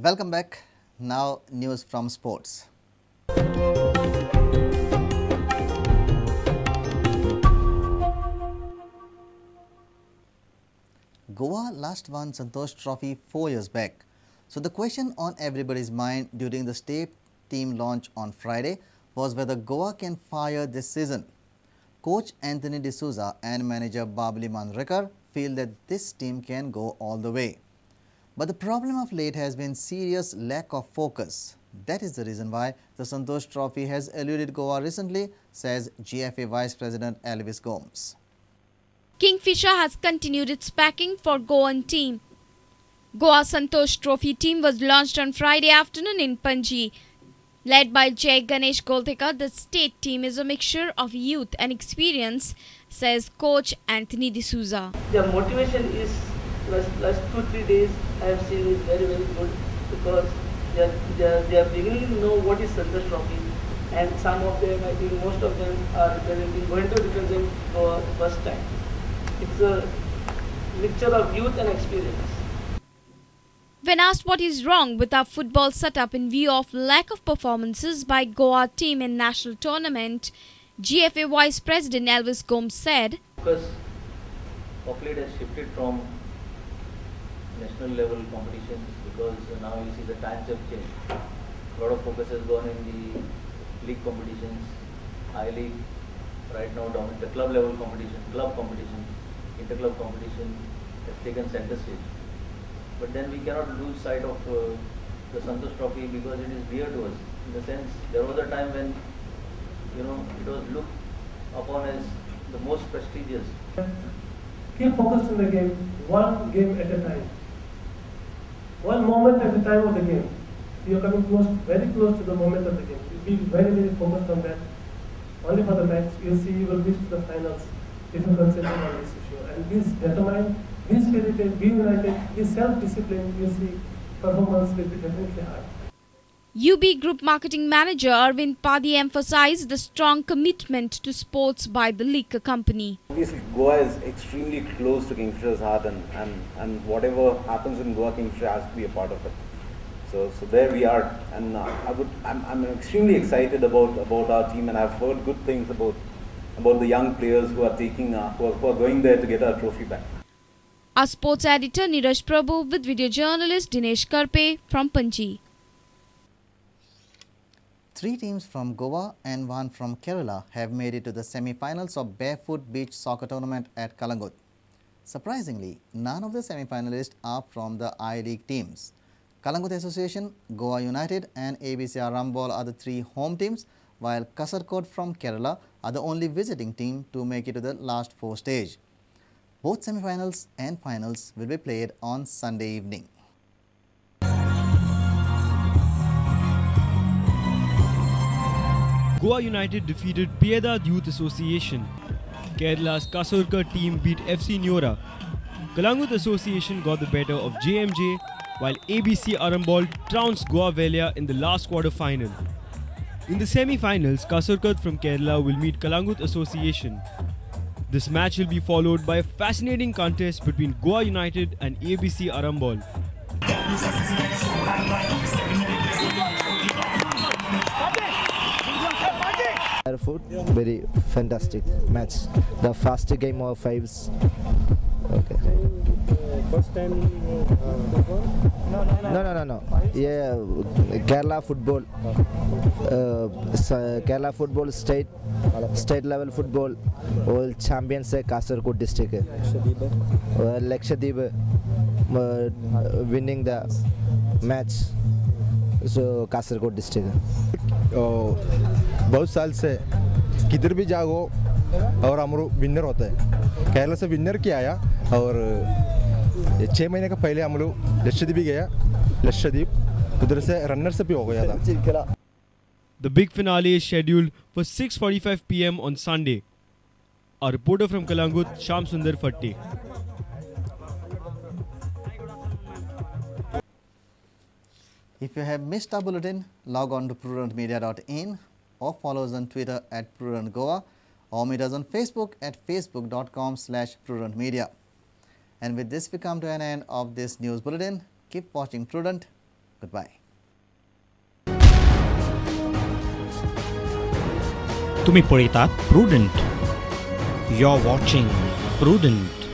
Welcome back. Now news from sports. Goa last won Santosh Trophy 4 years back. So the question on everybody's mind during the state team launch on Friday was whether Goa can fire this season. Coach Anthony D'Souza and manager Babli Manrekar feel that this team can go all the way. But the problem of late has been serious lack of focus. That is the reason why the Santosh Trophy has eluded Goa recently, says GFA Vice President Elvis Gomes. Kingfisher has continued its packing for Goan team. Goa Santosh Trophy team was launched on Friday afternoon in Panji. Led by Jai Ganesh Goltheka, the state team is a mixture of youth and experience, says coach Anthony D'Souza. Their motivation is last 2-3 days I have seen is very good because they are beginning to know what is Santosh Trophy, and some of them, I think most of them are going to represent for first time. It's a mixture of youth and experience. When asked what is wrong with our football setup in view of lack of performances by Goa team in national tournament, GFA Vice President Elvis Gomes said, Because of late has shifted from national level competitions because now you see the times have changed. A lot of focus has gone in the league competitions, I-League, right now down at the club level competition, inter-club competition has taken center stage. But then we cannot lose sight of the Santosh Trophy because it is dear to us. In the sense, there was a time when, it was looked upon as the most prestigious. Keep focused on the game, one game at a time. One moment at a time of the game. You are coming very close to the moment of the game. You be very focused on that. Only for the match, you see you will reach to the finals if you concentrate on this issue. And be determined, be spirited, be united, be self-disciplined, you see performance will be definitely high. UB Group Marketing Manager Arvind Padi emphasized the strong commitment to sports by the liquor company. Obviously, Goa is extremely close to Kingfisher's heart, and whatever happens in Goa, Kingfisher has to be a part of it. So there we are, and I'm extremely excited about our team, and I've heard good things about the young players who are who are going there to get our trophy back. Our sports editor Niraj Prabhu with video journalist Dinesh Karpe from Panji. 3 teams from Goa and 1 from Kerala have made it to the semi-finals of Barefoot Beach Soccer Tournament at Kalangut. Surprisingly, none of the semi-finalists are from the I-League teams. Kalangut Association, Goa United and ABC Arambol are the 3 home teams, while Kasarkot from Kerala are the only visiting team to make it to the last 4 stage. Both semi-finals and finals will be played on Sunday evening. Goa United defeated Piedad Youth Association. Kerala's Kasarkot team beat FC Neora. Kalangut Association got the better of JMJ, while ABC Arambol trounced Goa Velia in the last quarter final. In the semi-finals, Kasarkot from Kerala will meet Kalangut Association. This match will be followed by a fascinating contest between Goa United and ABC Arambol. Barefoot, very fantastic match. The first game of 5s. Okay. First time? No. Yeah, Kerala football. Kerala football state level football. All champions है Kasarkot district है. Lakshadweep winning the match. So Kasarkot district. बहुत साल से किधर भी जाओ और हम लोग विनर होता है। केरला से विनर किया आया और 6 महीने का पहले हम लोग लक्षद्वीप गया, लक्षद्वीप उधर से रनर से भी हो गया था। The big finale is scheduled for 6:45 p.m. on Sunday. Our reporter from Kalangut, Sham Sundar Fatte. If you have missed our bulletin, log on to prudentmedia.in or follow us on Twitter at Prudent Goa or meet us on Facebook at facebook.com/prudentmedia. And with this, we come to an end of this news bulletin. Keep watching Prudent. Goodbye. तुम्ही पळयतात Prudent. You're watching Prudent.